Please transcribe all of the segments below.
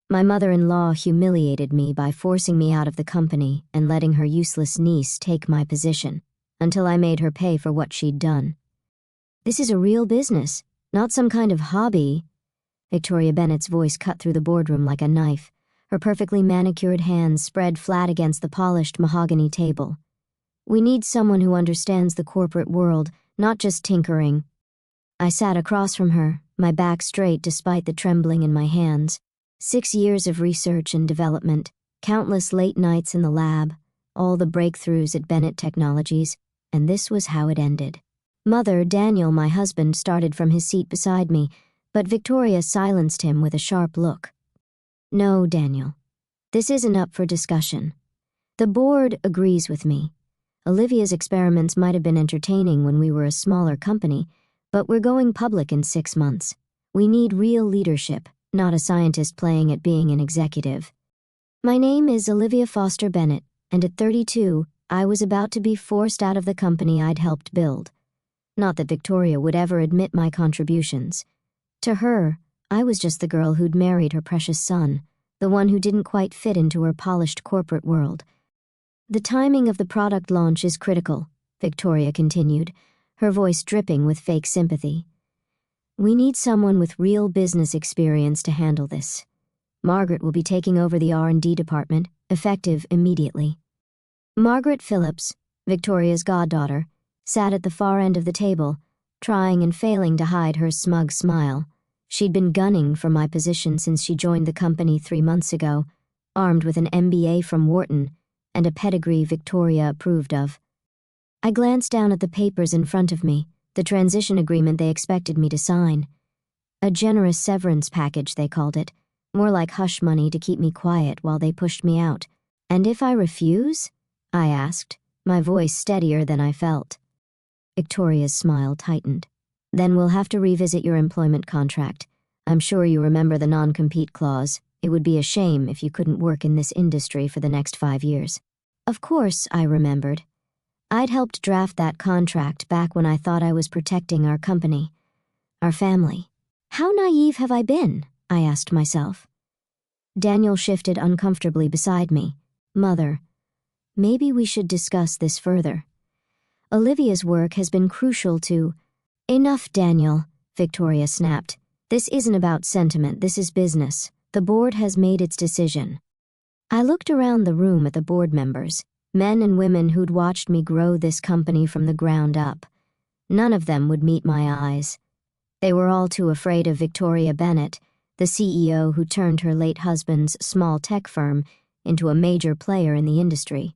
My mother-in-law humiliated me by forcing me out of the company and letting her useless niece take my position, until I made her pay for what she'd done. This is a real business, not some kind of hobby. Victoria Bennett's voice cut through the boardroom like a knife, her perfectly manicured hands spread flat against the polished mahogany table. We need someone who understands the corporate world, not just tinkering. I sat across from her, my back straight despite the trembling in my hands. 6 years of research and development, countless late nights in the lab, all the breakthroughs at Bennett Technologies, and this was how it ended. Mother, Daniel, my husband, started from his seat beside me, but Victoria silenced him with a sharp look. No, Daniel. This isn't up for discussion. The board agrees with me. Olivia's experiments might have been entertaining when we were a smaller company, but we're going public in 6 months. We need real leadership, not a scientist playing at being an executive. My name is Olivia Foster Bennett, and at 32, I was about to be forced out of the company I'd helped build. Not that Victoria would ever admit my contributions. To her, I was just the girl who'd married her precious son, the one who didn't quite fit into her polished corporate world. The timing of the product launch is critical, Victoria continued, her voice dripping with fake sympathy. We need someone with real business experience to handle this. Margaret will be taking over the R&D department, effective immediately. Margaret Phillips, Victoria's goddaughter, sat at the far end of the table, trying and failing to hide her smug smile. She'd been gunning for my position since she joined the company 3 months ago, armed with an MBA from Wharton and a pedigree Victoria approved of. I glanced down at the papers in front of me, the transition agreement they expected me to sign. A generous severance package, they called it, more like hush money to keep me quiet while they pushed me out. And if I refuse? I asked, my voice steadier than I felt. Victoria's smile tightened. Then we'll have to revisit your employment contract. I'm sure you remember the non-compete clause. It would be a shame if you couldn't work in this industry for the next 5 years. Of course, I remembered. I'd helped draft that contract back when I thought I was protecting our company, our family. How naive have I been? I asked myself. Daniel shifted uncomfortably beside me. Mother, maybe we should discuss this further. Olivia's work has been crucial to— Enough, Daniel, Victoria snapped. This isn't about sentiment, this is business. The board has made its decision. I looked around the room at the board members, men and women who'd watched me grow this company from the ground up. None of them would meet my eyes. They were all too afraid of Victoria Bennett, the CEO who turned her late husband's small tech firm into a major player in the industry.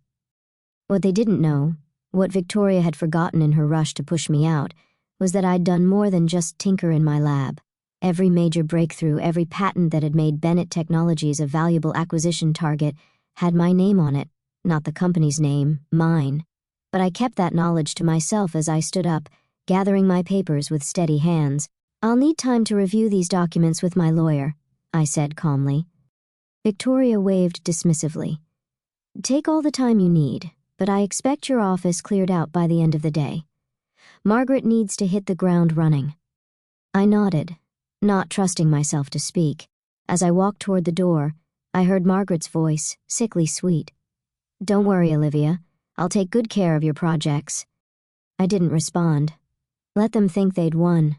What they didn't know, what Victoria had forgotten in her rush to push me out, was that I'd done more than just tinker in my lab. Every major breakthrough, every patent that had made Bennett Technologies a valuable acquisition target had my name on it. Not the company's name, mine. But I kept that knowledge to myself as I stood up, gathering my papers with steady hands. I'll need time to review these documents with my lawyer, I said calmly. Victoria waved dismissively. Take all the time you need, but I expect your office cleared out by the end of the day. Margaret needs to hit the ground running. I nodded, not trusting myself to speak. As I walked toward the door, I heard Margaret's voice, sickly sweet. Don't worry, Olivia. I'll take good care of your projects. I didn't respond. Let them think they'd won.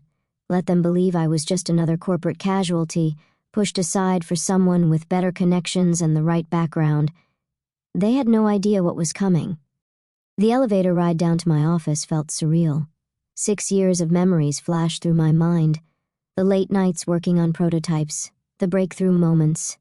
Let them believe I was just another corporate casualty, pushed aside for someone with better connections and the right background. They had no idea what was coming. The elevator ride down to my office felt surreal. 6 years of memories flashed through my mind. The late nights working on prototypes, the breakthrough moments,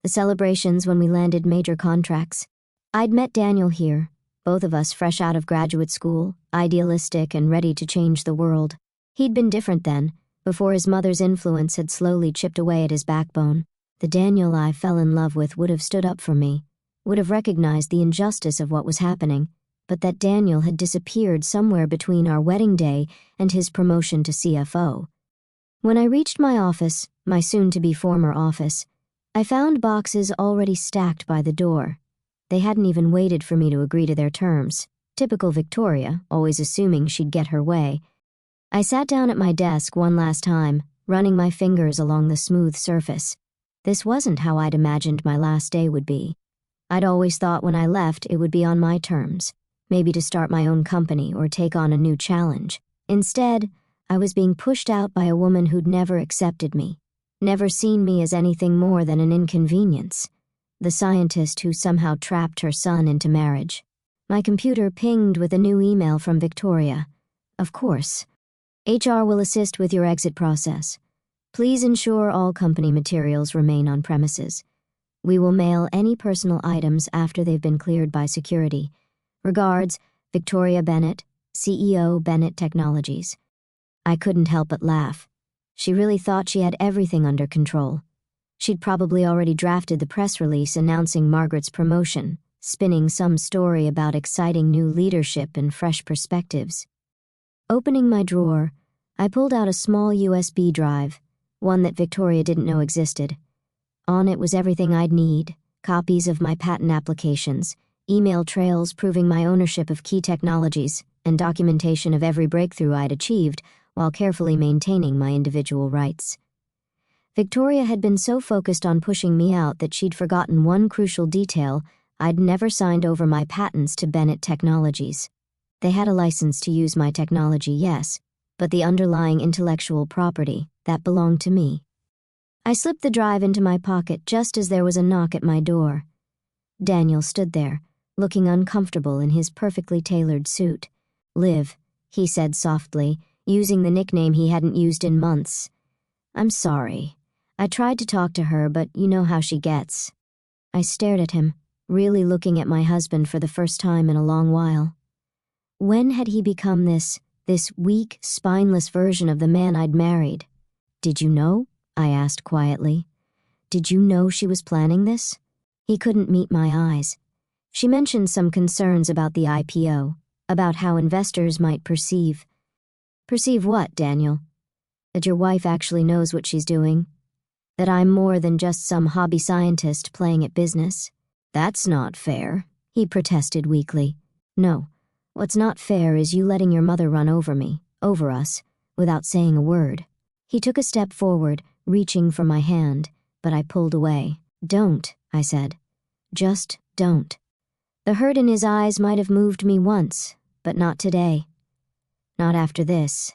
the celebrations when we landed major contracts. I'd met Daniel here, both of us fresh out of graduate school, idealistic and ready to change the world. He'd been different then, before his mother's influence had slowly chipped away at his backbone. The Daniel I fell in love with would have stood up for me, would have recognized the injustice of what was happening, but that Daniel had disappeared somewhere between our wedding day and his promotion to CFO. When I reached my office, my soon-to-be former office, I found boxes already stacked by the door. They hadn't even waited for me to agree to their terms. Typical Victoria, always assuming she'd get her way. I sat down at my desk one last time, running my fingers along the smooth surface. This wasn't how I'd imagined my last day would be. I'd always thought when I left it would be on my terms, maybe to start my own company or take on a new challenge. Instead, I was being pushed out by a woman who'd never accepted me, never seen me as anything more than an inconvenience. The scientist who somehow trapped her son into marriage. My computer pinged with a new email from Victoria. Of course. HR will assist with your exit process. Please ensure all company materials remain on premises. We will mail any personal items after they've been cleared by security. Regards, Victoria Bennett, CEO Bennett Technologies. I couldn't help but laugh. She really thought she had everything under control. She'd probably already drafted the press release announcing Margaret's promotion, spinning some story about exciting new leadership and fresh perspectives. Opening my drawer, I pulled out a small USB drive, one that Victoria didn't know existed. On it was everything I'd need, copies of my patent applications, email trails proving my ownership of key technologies, and documentation of every breakthrough I'd achieved while carefully maintaining my individual rights. Victoria had been so focused on pushing me out that she'd forgotten one crucial detail. I'd never signed over my patents to Bennett Technologies. They had a license to use my technology, yes, but the underlying intellectual property, that belonged to me. I slipped the drive into my pocket just as there was a knock at my door. Daniel stood there, looking uncomfortable in his perfectly tailored suit. "Liv," he said softly, using the nickname he hadn't used in months. "I'm sorry. I tried to talk to her, but you know how she gets." I stared at him, really looking at my husband for the first time in a long while. When had he become this weak, spineless version of the man I'd married? "Did you know?" I asked quietly. "Did you know she was planning this?" He couldn't meet my eyes. She mentioned some concerns about the IPO, about how investors might perceive. "Perceive what, Daniel? That your wife actually knows what she's doing? That I'm more than just some hobby scientist playing at business?" "That's not fair," he protested weakly. "No, what's not fair is you letting your mother run over me, over us, without saying a word." He took a step forward, reaching for my hand, but I pulled away. "Don't," I said. "Just don't." The hurt in his eyes might have moved me once, but not today. Not after this.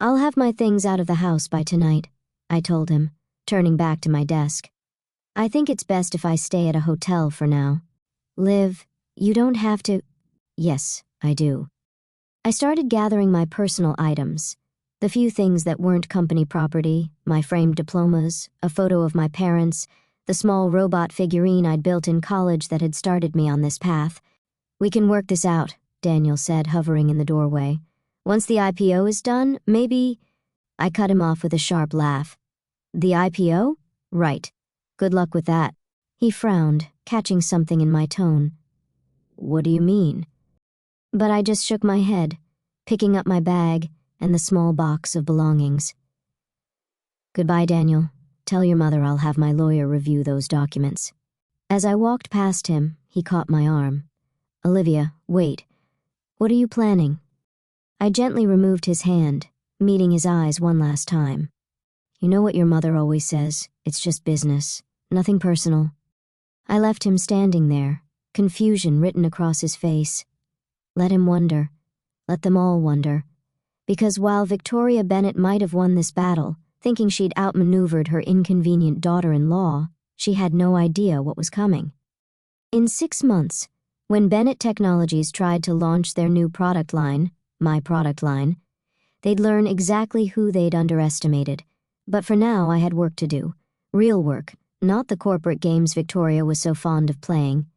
"I'll have my things out of the house by tonight," I told him, turning back to my desk. "I think it's best if I stay at a hotel for now." "Liv, you don't have to—" "Yes, I do." I started gathering my personal items, the few things that weren't company property, my framed diplomas, a photo of my parents, the small robot figurine I'd built in college that had started me on this path. "We can work this out," Daniel said, hovering in the doorway. "Once the IPO is done, maybe—" I cut him off with a sharp laugh. "The IPO? Right. Good luck with that." He frowned, catching something in my tone. "What do you mean?" But I just shook my head, picking up my bag and the small box of belongings. "Goodbye, Daniel. Tell your mother I'll have my lawyer review those documents." As I walked past him, he caught my arm. "Olivia, wait. What are you planning?" I gently removed his hand, meeting his eyes one last time. "You know what your mother always says, it's just business, nothing personal." I left him standing there, confusion written across his face. Let him wonder. Let them all wonder. Because while Victoria Bennett might have won this battle, thinking she'd outmaneuvered her inconvenient daughter-in-law, she had no idea what was coming. In 6 months, when Bennett Technologies tried to launch their new product line, my product line, they'd learn exactly who they'd underestimated. But for now, I had work to do. Real work, not the corporate games Victoria was so fond of playing.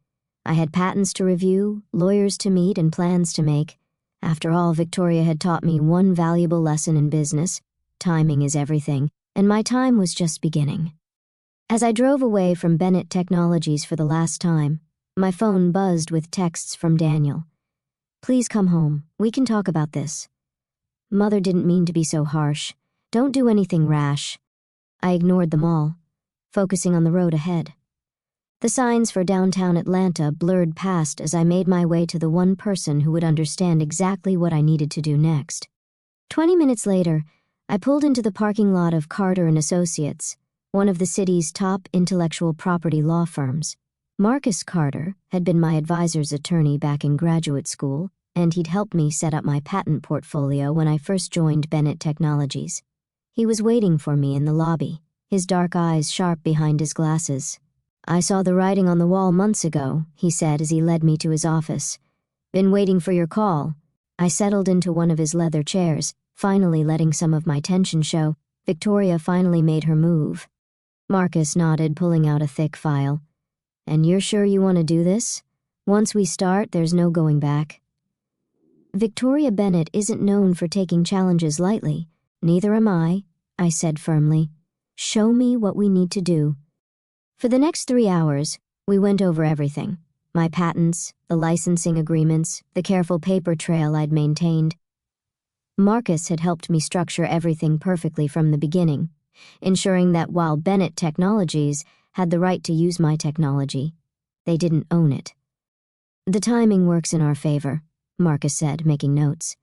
I had patents to review, lawyers to meet, and plans to make. After all, Victoria had taught me one valuable lesson in business. Timing is everything, and my time was just beginning. As I drove away from Bennett Technologies for the last time, my phone buzzed with texts from Daniel. "Please come home. We can talk about this." Mother didn't mean to be so harsh. Don't do anything rash. I ignored them all, focusing on the road ahead. The signs for downtown Atlanta blurred past as I made my way to the one person who would understand exactly what I needed to do next. 20 minutes later, I pulled into the parking lot of Carter & Associates, one of the city's top intellectual property law firms. Marcus Carter had been my advisor's attorney back in graduate school, and he'd helped me set up my patent portfolio when I first joined Bennett Technologies. He was waiting for me in the lobby, his dark eyes sharp behind his glasses. "I saw the writing on the wall months ago," he said as he led me to his office. "Been waiting for your call." I settled into one of his leather chairs, finally letting some of my tension show. Victoria finally made her move. Marcus nodded, pulling out a thick file. "And you're sure you want to do this? Once we start, there's no going back." Victoria Bennett isn't known for taking challenges lightly. "Neither am I," I said firmly. "Show me what we need to do." For the next 3 hours, we went over everything. My patents, the licensing agreements, the careful paper trail I'd maintained. Marcus had helped me structure everything perfectly from the beginning, ensuring that while Bennett Technologies had the right to use my technology, they didn't own it. "The timing works in our favor," Marcus said, making notes.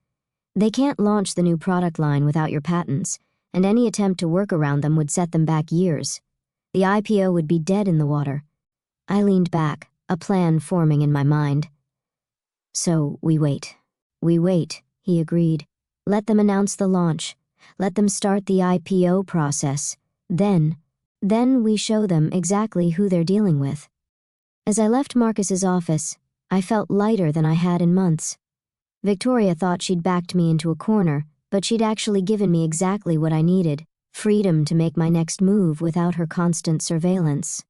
"They can't launch the new product line without your patents, and any attempt to work around them would set them back years. The IPO would be dead in the water." I leaned back, a plan forming in my mind. "So we wait. We wait," he agreed. "Let them announce the launch. Let them start the IPO process. Then we show them exactly who they're dealing with." As I left Marcus's office, I felt lighter than I had in months. Victoria thought she'd backed me into a corner, but she'd actually given me exactly what I needed: freedom to make my next move without her constant surveillance.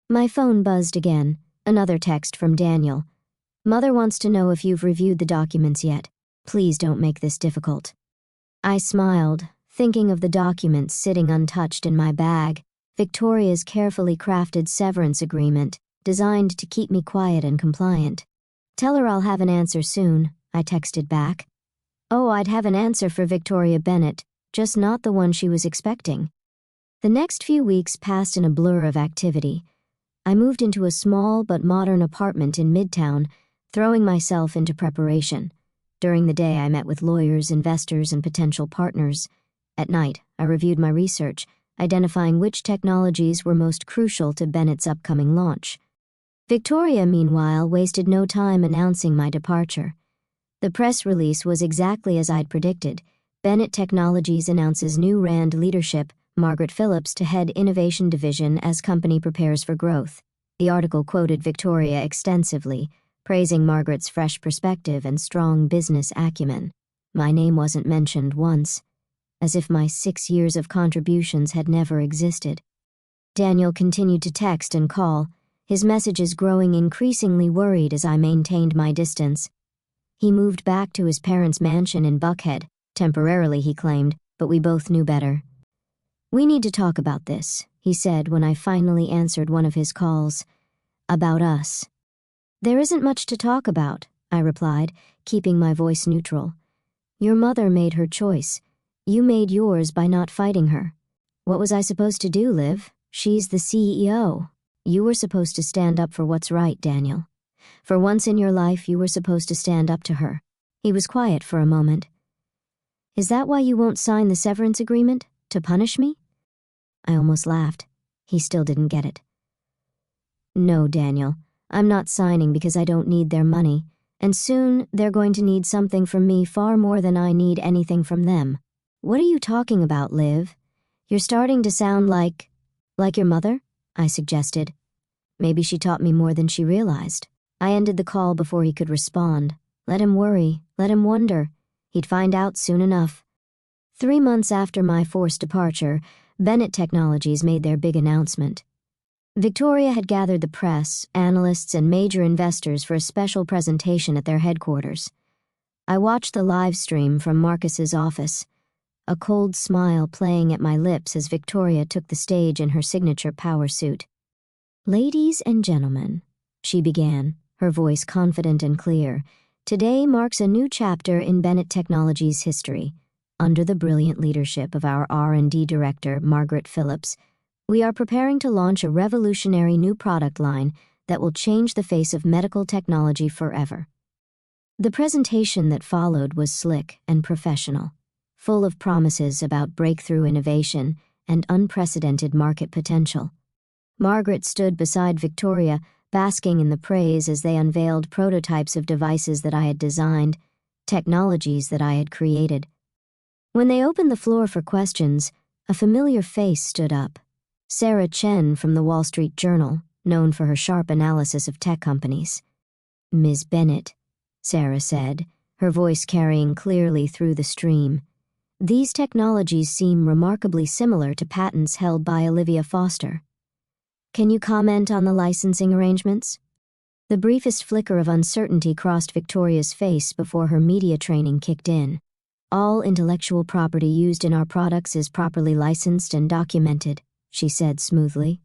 My phone buzzed again, another text from Daniel. "Mother wants to know if you've reviewed the documents yet. Please don't make this difficult." I smiled, thinking of the documents sitting untouched in my bag, Victoria's carefully crafted severance agreement, designed to keep me quiet and compliant. "Tell her I'll have an answer soon," I texted back. Oh, I'd have an answer for Victoria Bennett, just not the one she was expecting. The next few weeks passed in a blur of activity. I moved into a small but modern apartment in Midtown, throwing myself into preparation. During the day, I met with lawyers, investors, and potential partners. At night, I reviewed my research, identifying which technologies were most crucial to Bennett's upcoming launch. Victoria, meanwhile, wasted no time announcing my departure. The press release was exactly as I'd predicted. Bennett Technologies announces new RAND leadership, Margaret Phillips to head Innovation Division as company prepares for growth. The article quoted Victoria extensively, praising Margaret's fresh perspective and strong business acumen. My name wasn't mentioned once, as if my 6 years of contributions had never existed. Daniel continued to text and call, his messages growing increasingly worried as I maintained my distance. He moved back to his parents' mansion in Buckhead, temporarily he claimed, but we both knew better. "We need to talk about this," he said when I finally answered one of his calls. "About us." "There isn't much to talk about," I replied, keeping my voice neutral. "Your mother made her choice. You made yours by not fighting her. What was I supposed to do, Liv? She's the CEO. You were supposed to stand up for what's right, Daniel. For once in your life, you were supposed to stand up to her." He was quiet for a moment. "Is that why you won't sign the severance agreement? To punish me?" I almost laughed. He still didn't get it. "No, Daniel. I'm not signing because I don't need their money, and soon they're going to need something from me far more than I need anything from them." "What are you talking about, Liv? You're starting to sound like your mother?" I suggested. Maybe she taught me more than she realized. I ended the call before he could respond. Let him worry, let him wonder. He'd find out soon enough. 3 months after my forced departure, Bennett Technologies made their big announcement. Victoria had gathered the press, analysts, and major investors for a special presentation at their headquarters. I watched the live stream from Marcus's office, a cold smile playing at my lips as Victoria took the stage in her signature power suit. "Ladies and gentlemen," she began, her voice confident and clear, "today marks a new chapter in Bennett Technologies' history. Under the brilliant leadership of our R&D director, Margaret Phillips, we are preparing to launch a revolutionary new product line that will change the face of medical technology forever." The presentation that followed was slick and professional, full of promises about breakthrough innovation and unprecedented market potential. Margaret stood beside Victoria, basking in the praise as they unveiled prototypes of devices that I had designed, technologies that I had created. When they opened the floor for questions, a familiar face stood up. Sarah Chen from the Wall Street Journal, known for her sharp analysis of tech companies. "Ms. Bennett," Sarah said, her voice carrying clearly through the stream. "These technologies seem remarkably similar to patents held by Olivia Foster. Can you comment on the licensing arrangements?" The briefest flicker of uncertainty crossed Victoria's face before her media training kicked in. "All intellectual property used in our products is properly licensed and documented," she said smoothly.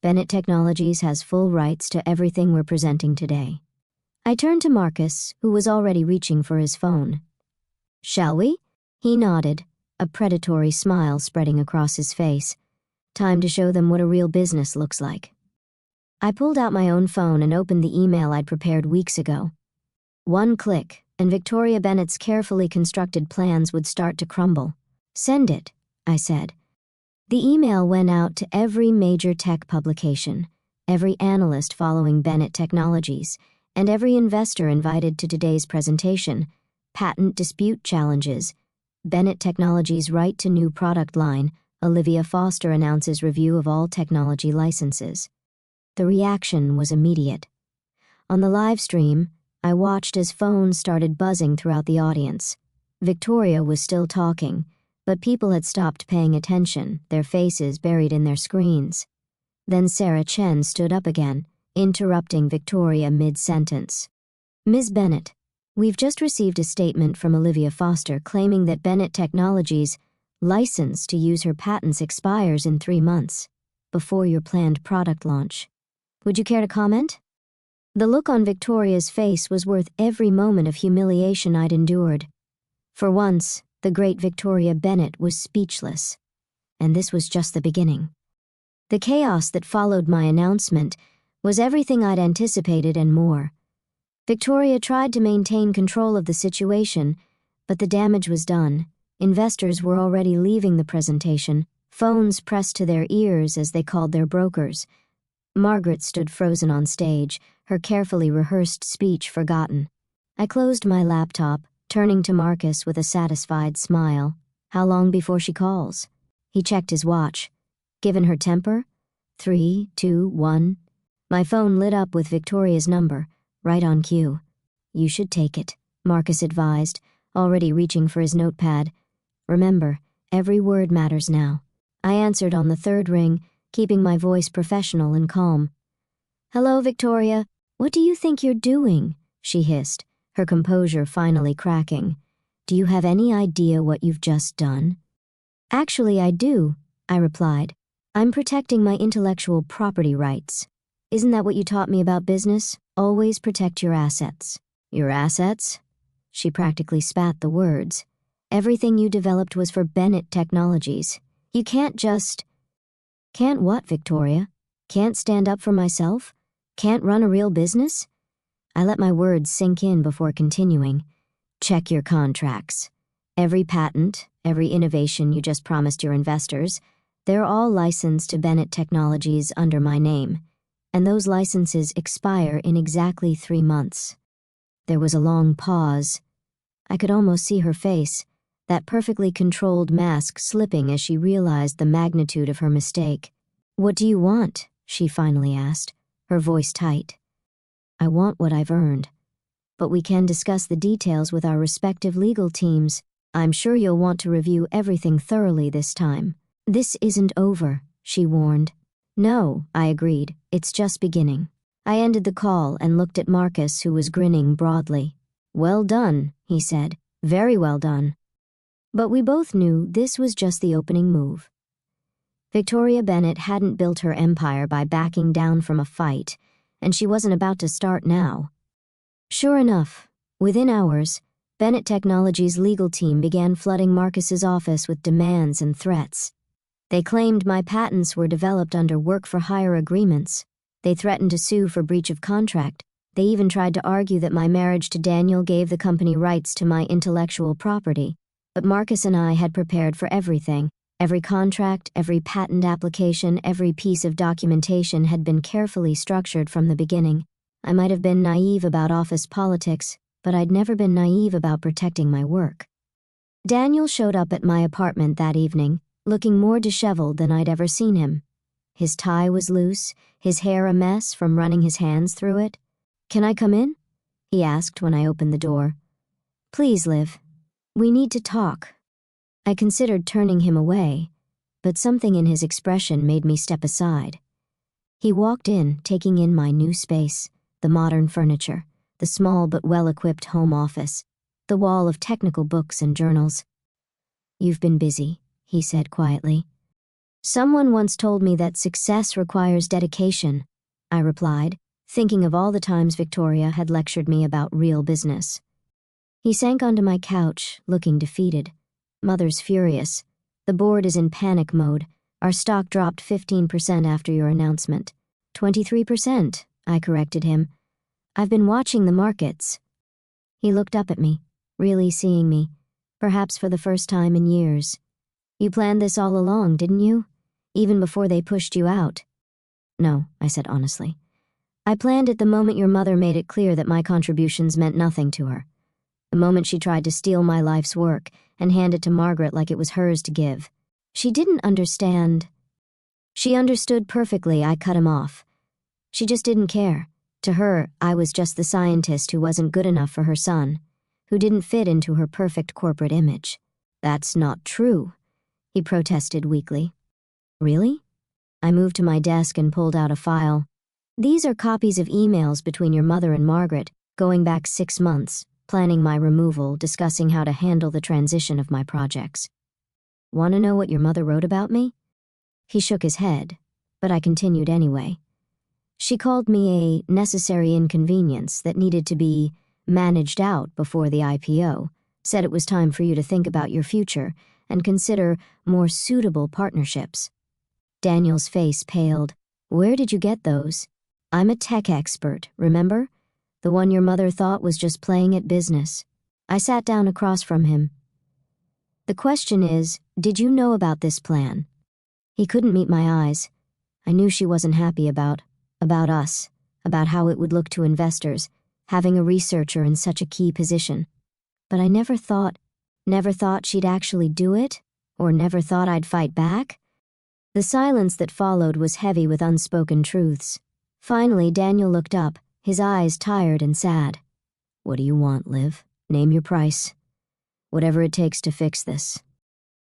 "Bennett Technologies has full rights to everything we're presenting today." I turned to Marcus, who was already reaching for his phone. "Shall we?" He nodded, a predatory smile spreading across his face. Time to show them what a real business looks like. I pulled out my own phone and opened the email I'd prepared weeks ago. One click, and Victoria Bennett's carefully constructed plans would start to crumble. "Send it," I said. The email went out to every major tech publication, every analyst following Bennett Technologies, and every investor invited to today's presentation. Patent dispute challenges. Bennett Technologies' right to new product line. Olivia Foster announces review of all technology licenses. The reaction was immediate. On the live stream, I watched as phones started buzzing throughout the audience. Victoria was still talking, but people had stopped paying attention, their faces buried in their screens. Then Sarah Chen stood up again, interrupting Victoria mid-sentence. "Ms. Bennett, we've just received a statement from Olivia Foster claiming that Bennett Technologies' license to use her patents expires in 3 months, before your planned product launch. Would you care to comment?" The look on Victoria's face was worth every moment of humiliation I'd endured. For once, the great Victoria Bennett was speechless. And this was just the beginning. The chaos that followed my announcement was everything I'd anticipated and more. Victoria tried to maintain control of the situation, but the damage was done. Investors were already leaving the presentation, phones pressed to their ears as they called their brokers. Margaret stood frozen on stage, her carefully rehearsed speech forgotten. I closed my laptop, turning to Marcus with a satisfied smile. "How long before she calls?" He checked his watch. "Given her temper? 3, 2, 1. My phone lit up with Victoria's number, right on cue. "You should take it," Marcus advised, already reaching for his notepad. "Remember, every word matters now." I answered on the third ring, keeping my voice professional and calm. "Hello, Victoria. What do you think you're doing?" she hissed, her composure finally cracking. "Do you have any idea what you've just done?" "Actually, I do," I replied. "I'm protecting my intellectual property rights. Isn't that what you taught me about business? Always protect your assets." "Your assets?" She practically spat the words. "Everything you developed was for Bennett Technologies. You can't just..." "Can't what, Victoria? Can't stand up for myself? Can't run a real business?" I let my words sink in before continuing. "Check your contracts. Every patent, every innovation you just promised your investors, they're all licensed to Bennett Technologies under my name. And those licenses expire in exactly 3 months. There was a long pause. I could almost see her face, that perfectly controlled mask slipping as she realized the magnitude of her mistake. "What do you want?" she finally asked, her voice tight. "I want what I've earned. But we can discuss the details with our respective legal teams. I'm sure you'll want to review everything thoroughly this time." "This isn't over," she warned. "No," I agreed. "It's just beginning." I ended the call and looked at Marcus, who was grinning broadly. "Well done," he said. "Very well done." But we both knew this was just the opening move. Victoria Bennett hadn't built her empire by backing down from a fight, and she wasn't about to start now. Sure enough, within hours, Bennett Technologies' legal team began flooding Marcus's office with demands and threats. They claimed my patents were developed under work-for-hire agreements. They threatened to sue for breach of contract. They even tried to argue that my marriage to Daniel gave the company rights to my intellectual property. But Marcus and I had prepared for everything, Every contract, every patent application, every piece of documentation had been carefully structured from the beginning. I might have been naive about office politics, but I'd never been naive about protecting my work. Daniel showed up at my apartment that evening, looking more disheveled than I'd ever seen him. His tie was loose, his hair a mess from running his hands through it. "Can I come in?" he asked when I opened the door. "Please, Liv. We need to talk." I considered turning him away, but something in his expression made me step aside. He walked in, taking in my new space, the modern furniture, the small but well-equipped home office, the wall of technical books and journals. "You've been busy," he said quietly. "Someone once told me that success requires dedication," I replied, thinking of all the times Victoria had lectured me about real business. He sank onto my couch, looking defeated. "Mother's furious. The board is in panic mode. Our stock dropped 15% after your announcement." 23%, I corrected him. "I've been watching the markets." He looked up at me, really seeing me, perhaps for the first time in years. "You planned this all along, didn't you? Even before they pushed you out?" "No," I said honestly. "I planned it the moment your mother made it clear that my contributions meant nothing to her. The moment she tried to steal my life's work and hand it to Margaret like it was hers to give. She didn't understand." "She understood perfectly," I cut him off. "She just didn't care. To her, I was just the scientist who wasn't good enough for her son, who didn't fit into her perfect corporate image." "That's not true," he protested weakly. "Really?" I moved to my desk and pulled out a file. "These are copies of emails between your mother and Margaret, going back 6 months, planning my removal, discussing how to handle the transition of my projects." "Want to know what your mother wrote about me?" He shook his head, but I continued anyway. "She called me a necessary inconvenience that needed to be managed out before the IPO, said it was time for you to think about your future and consider more suitable partnerships." Daniel's face paled. "Where did you get those?" "I'm a tech expert, remember? The one your mother thought was just playing at business." I sat down across from him. "The question is, did you know about this plan?" He couldn't meet my eyes. I knew she wasn't happy about us, about how it would look to investors, having a researcher in such a key position. But I never thought she'd actually do it, or never thought I'd fight back. The silence that followed was heavy with unspoken truths. Finally, Daniel looked up, his eyes tired and sad. "What do you want, Liv? Name your price." "Whatever it takes to fix this."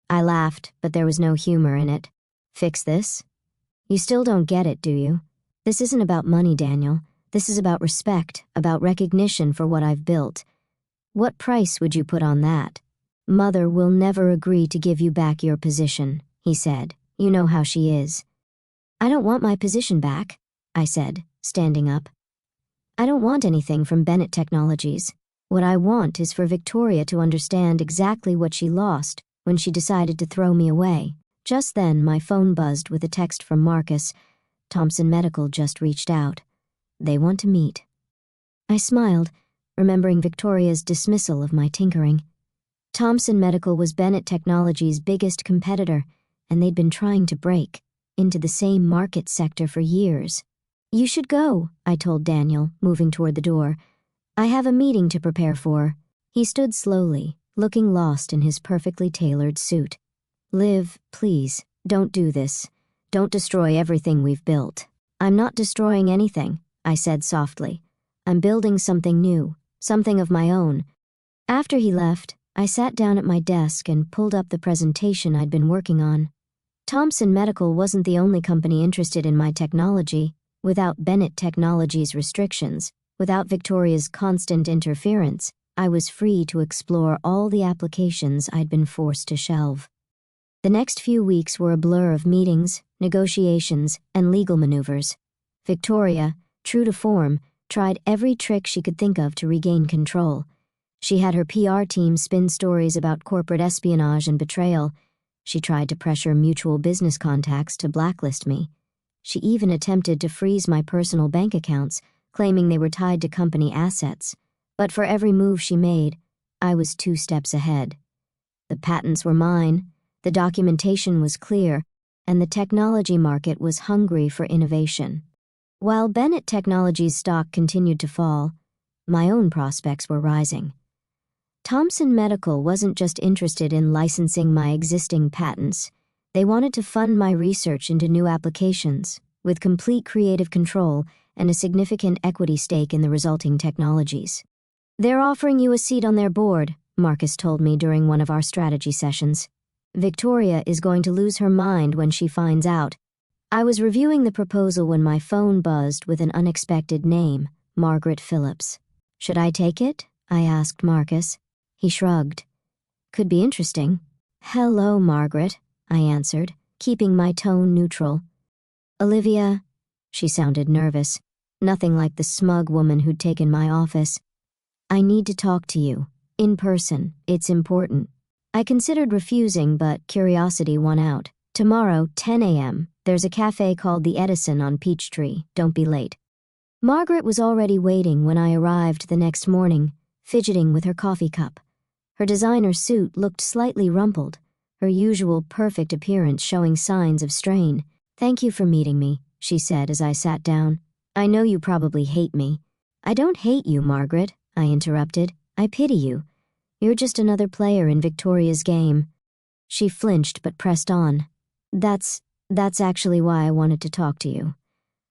I laughed, but there was no humor in it. "Fix this? You still don't get it, do you? This isn't about money, Daniel. This is about respect, about recognition for what I've built. What price would you put on that?" "Mother will never agree to give you back your position," he said. "You know how she is." "I don't want my position back," I said, standing up. "I don't want anything from Bennett Technologies. What I want is for Victoria to understand exactly what she lost when she decided to throw me away." Just then, my phone buzzed with a text from Marcus. "Thompson Medical just reached out. They want to meet." I smiled, remembering Victoria's dismissal of my tinkering. Thompson Medical was Bennett Technologies' biggest competitor, and they'd been trying to break into the same market sector for years. "You should go," I told Daniel, moving toward the door. "I have a meeting to prepare for." He stood slowly, looking lost in his perfectly tailored suit. "Liv, please, don't do this. Don't destroy everything we've built." "I'm not destroying anything," I said softly. "I'm building something new, something of my own." After he left, I sat down at my desk and pulled up the presentation I'd been working on. Thompson Medical wasn't the only company interested in my technology. Without Bennett Technologies' restrictions, without Victoria's constant interference, I was free to explore all the applications I'd been forced to shelve. The next few weeks were a blur of meetings, negotiations, and legal maneuvers. Victoria, true to form, tried every trick she could think of to regain control. She had her PR team spin stories about corporate espionage and betrayal. She tried to pressure mutual business contacts to blacklist me. She even attempted to freeze my personal bank accounts, claiming they were tied to company assets. But for every move she made, I was 2 steps ahead. The patents were mine. The documentation was clear, and the technology market was hungry for innovation. While Bennett Technologies' stock continued to fall, my own prospects were rising. Thomson Medical wasn't just interested in licensing my existing patents. They wanted to fund my research into new applications, with complete creative control and a significant equity stake in the resulting technologies. "They're offering you a seat on their board," Marcus told me during one of our strategy sessions. "Victoria is going to lose her mind when she finds out." I was reviewing the proposal when my phone buzzed with an unexpected name, Margaret Phillips. "Should I take it?" I asked Marcus. He shrugged. "Could be interesting." "Hello, Margaret," I answered, keeping my tone neutral. "Olivia," she sounded nervous, nothing like the smug woman who'd taken my office. "I need to talk to you. In person. It's important." I considered refusing, but curiosity won out. "Tomorrow, 10 a.m., there's a cafe called the Edison on Peachtree. Don't be late." Margaret was already waiting when I arrived the next morning, fidgeting with her coffee cup. Her designer suit looked slightly rumpled, her usual perfect appearance showing signs of strain. "Thank you for meeting me," she said as I sat down. "I know you probably hate me." "I don't hate you, Margaret," I interrupted. "I pity you. You're just another player in Victoria's game." She flinched but pressed on. That's actually why I wanted to talk to you.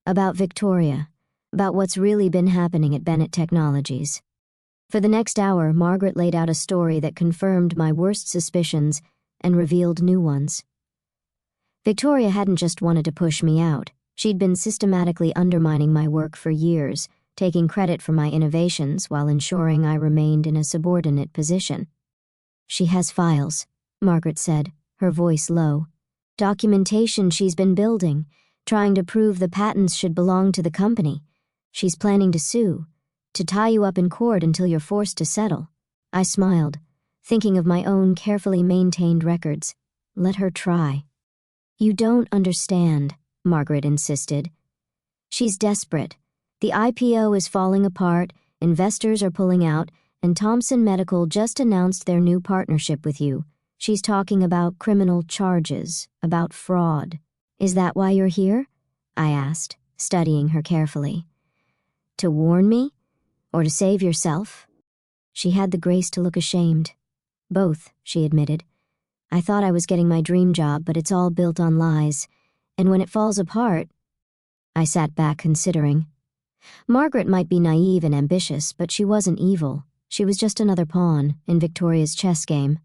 About Victoria. About what's really been happening at Bennett Technologies." For the next hour, Margaret laid out a story that confirmed my worst suspicions and revealed new ones. Victoria hadn't just wanted to push me out. She'd been systematically undermining my work for years, taking credit for my innovations while ensuring I remained in a subordinate position. "She has files," Margaret said, her voice low. "Documentation she's been building, trying to prove the patents should belong to the company. She's planning to sue, to tie you up in court until you're forced to settle." I smiled, thinking of my own carefully maintained records. Let her try. "You don't understand," Margaret insisted. "She's desperate. The IPO is falling apart, investors are pulling out, and Thomson Medical just announced their new partnership with you. She's talking about criminal charges, about fraud. Is that why you're here?" I asked, studying her carefully. "To warn me? Or to save yourself?" She had the grace to look ashamed. "Both," she admitted. "I thought I was getting my dream job, but it's all built on lies. And when it falls apart..." I sat back considering. Margaret might be naive and ambitious, but she wasn't evil. She was just another pawn in Victoria's chess game.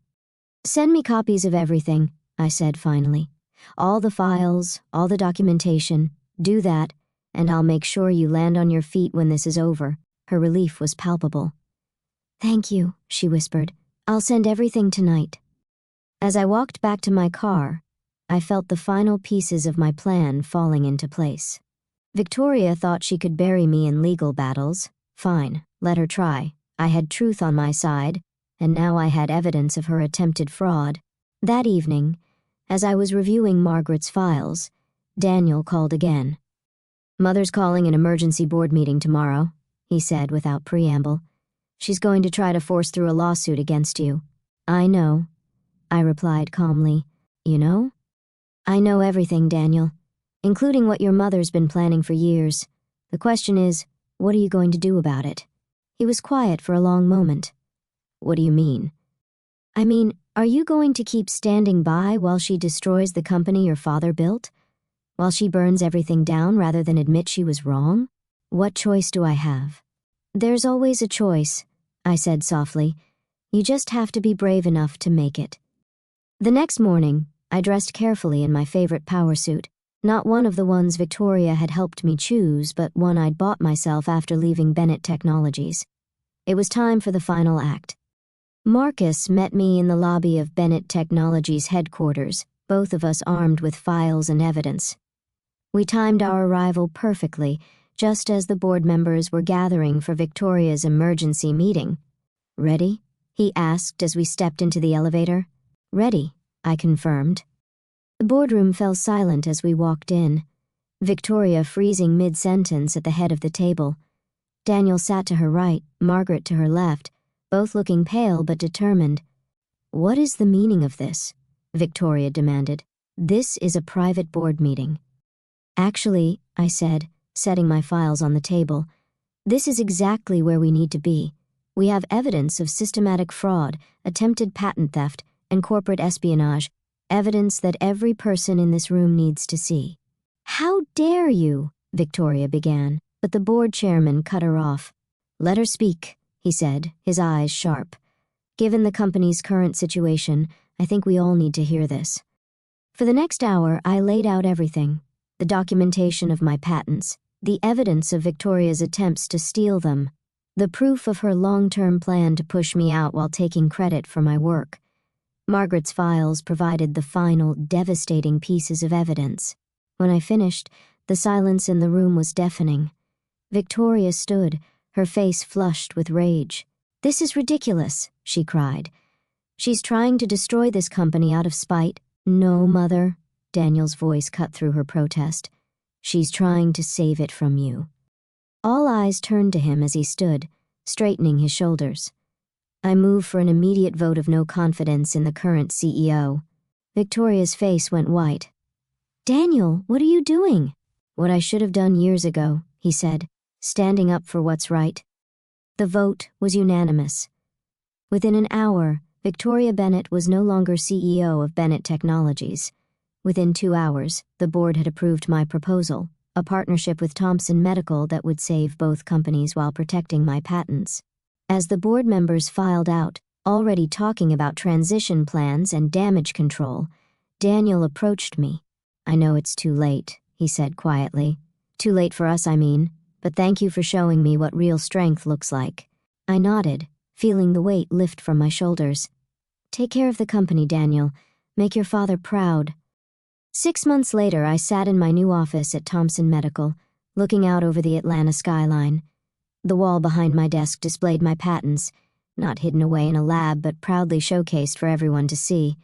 "Send me copies of everything," I said finally. "All the files, all the documentation. Do that, and I'll make sure you land on your feet when this is over." Her relief was palpable. "Thank you," she whispered. "I'll send everything tonight." As I walked back to my car, I felt the final pieces of my plan falling into place. Victoria thought she could bury me in legal battles. Fine, let her try. I had truth on my side, and now I had evidence of her attempted fraud. That evening, as I was reviewing Margaret's files, Daniel called again. "Mother's calling an emergency board meeting tomorrow," he said without preamble. "She's going to try to force through a lawsuit against you." "I know," I replied calmly. "You know?" "I know everything, Daniel, including what your mother's been planning for years. The question is, what are you going to do about it?" He was quiet for a long moment. "What do you mean?" "I mean, are you going to keep standing by while she destroys the company your father built? While she burns everything down rather than admit she was wrong? What choice do I have?" "There's always a choice," I said softly. "You just have to be brave enough to make it." The next morning, I dressed carefully in my favorite power suit, not one of the ones Victoria had helped me choose, but one I'd bought myself after leaving Bennett Technologies. It was time for the final act. Marcus met me in the lobby of Bennett Technologies headquarters, both of us armed with files and evidence. We timed our arrival perfectly, just as the board members were gathering for Victoria's emergency meeting. "Ready?" he asked as we stepped into the elevator. "Ready," I confirmed. The boardroom fell silent as we walked in, Victoria freezing mid-sentence at the head of the table. Daniel sat to her right, Margaret to her left, both looking pale but determined. "What is the meaning of this?" Victoria demanded. "This is a private board meeting." "Actually," I said, setting my files on the table, "this is exactly where we need to be. We have evidence of systematic fraud, attempted patent theft, and corporate espionage, evidence that every person in this room needs to see." "How dare you?" Victoria began, but the board chairman cut her off. "Let her speak," he said, his eyes sharp. "Given the company's current situation, I think we all need to hear this." For the next hour, I laid out everything: the documentation of my patents, the evidence of Victoria's attempts to steal them, the proof of her long-term plan to push me out while taking credit for my work. Margaret's files provided the final, devastating pieces of evidence. When I finished, the silence in the room was deafening. Victoria stood, her face flushed with rage. "This is ridiculous," she cried. "She's trying to destroy this company out of spite." "No, Mother," Daniel's voice cut through her protest. "She's trying to save it from you." All eyes turned to him as he stood, straightening his shoulders. I moved for an immediate vote of no confidence in the current CEO. Victoria's face went white. "Daniel, what are you doing?" "What I should have done years ago," he said, standing up for what's right. The vote was unanimous. Within an hour, Victoria Bennett was no longer CEO of Bennett Technologies. Within 2 hours, the board had approved my proposal, a partnership with Thompson Medical that would save both companies while protecting my patents. As the board members filed out, already talking about transition plans and damage control, Daniel approached me. "I know it's too late," he said quietly. "Too late for us, I mean, but thank you for showing me what real strength looks like." I nodded, feeling the weight lift from my shoulders. "Take care of the company, Daniel. Make your father proud." 6 months later, I sat in my new office at Thompson Medical, looking out over the Atlanta skyline. The wall behind my desk displayed my patents, not hidden away in a lab but proudly showcased for everyone to see.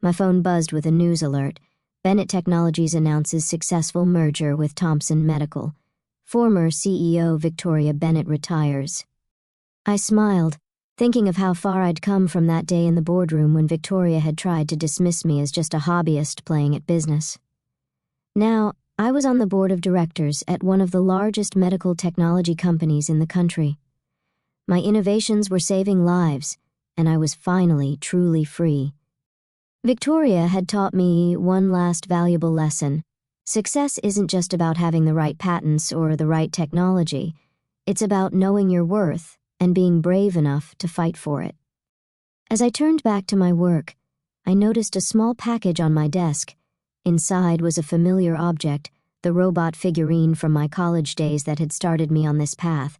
My phone buzzed with a news alert. Bennett Technologies announces successful merger with Thompson Medical. Former CEO Victoria Bennett retires. I smiled, thinking of how far I'd come from that day in the boardroom when Victoria had tried to dismiss me as just a hobbyist playing at business. Now, I was on the board of directors at one of the largest medical technology companies in the country. My innovations were saving lives, and I was finally truly free. Victoria had taught me one last valuable lesson. Success isn't just about having the right patents or the right technology. It's about knowing your worth and being brave enough to fight for it. As I turned back to my work, I noticed a small package on my desk. Inside was a familiar object, the robot figurine from my college days that had started me on this path.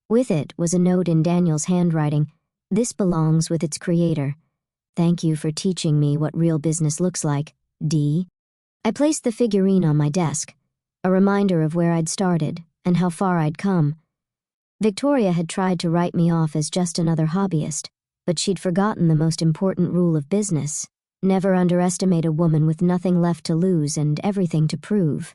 With it was a note in Daniel's handwriting. "This belongs with its creator. Thank you for teaching me what real business looks like, D." I placed the figurine on my desk, a reminder of where I'd started and how far I'd come. Victoria had tried to write me off as just another hobbyist, but she'd forgotten the most important rule of business: never underestimate a woman with nothing left to lose and everything to prove.